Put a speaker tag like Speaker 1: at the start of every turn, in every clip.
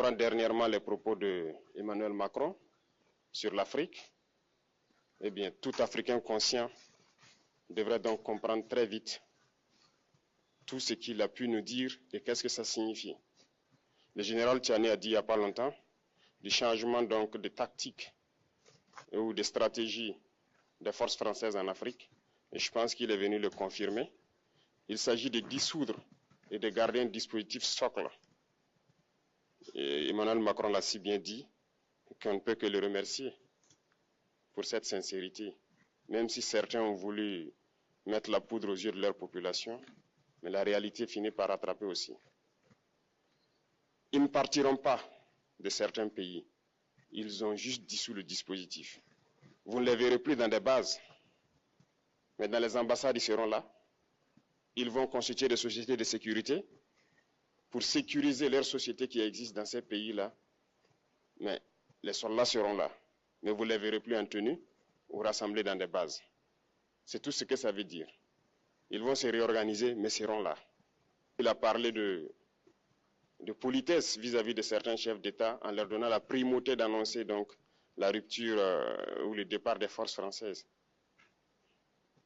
Speaker 1: prend dernièrement les propos d'Emmanuel Macron sur l'Afrique, eh bien, tout Africain conscient devrait donc comprendre très vite tout ce qu'il a pu nous dire et qu'est-ce que ça signifie. Le général Tchiani a dit il n'y a pas longtemps du changement donc de tactique ou de stratégie des forces françaises en Afrique, et je pense qu'il est venu le confirmer. Il s'agit de dissoudre et de garder un dispositif socle. Et Emmanuel Macron l'a si bien dit qu'on ne peut que le remercier pour cette sincérité, même si certains ont voulu mettre la poudre aux yeux de leur population, mais la réalité finit par rattraper aussi. Ils ne partiront pas de certains pays, ils ont juste dissous le dispositif. Vous ne les verrez plus dans des bases, mais dans les ambassades, ils seront là. Ils vont constituer des sociétés de sécurité pour sécuriser leurs sociétés qui existent dans ces pays-là. Mais les soldats seront là, mais vous ne les verrez plus en tenue ou rassemblés dans des bases. C'est tout ce que ça veut dire. Ils vont se réorganiser, mais seront là. Il a parlé de politesse vis-à-vis de certains chefs d'État en leur donnant la primauté d'annoncer donc la rupture ou le départ des forces françaises.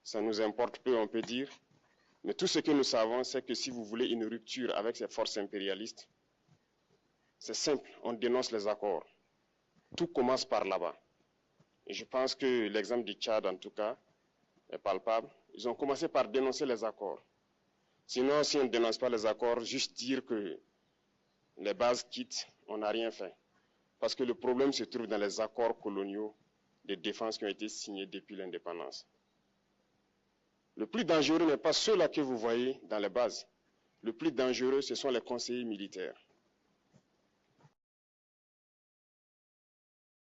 Speaker 1: Ça nous importe peu, on peut dire, mais tout ce que nous savons, c'est que si vous voulez une rupture avec ces forces impérialistes, c'est simple, on dénonce les accords. Tout commence par là-bas. Et je pense que l'exemple du Tchad, en tout cas, est palpable. Ils ont commencé par dénoncer les accords. Sinon, si on ne dénonce pas les accords, juste dire que les bases quittent, on n'a rien fait. Parce que le problème se trouve dans les accords coloniaux de défense qui ont été signés depuis l'indépendance. Le plus dangereux n'est pas ceux-là que vous voyez dans les bases. Le plus dangereux, ce sont les conseillers militaires.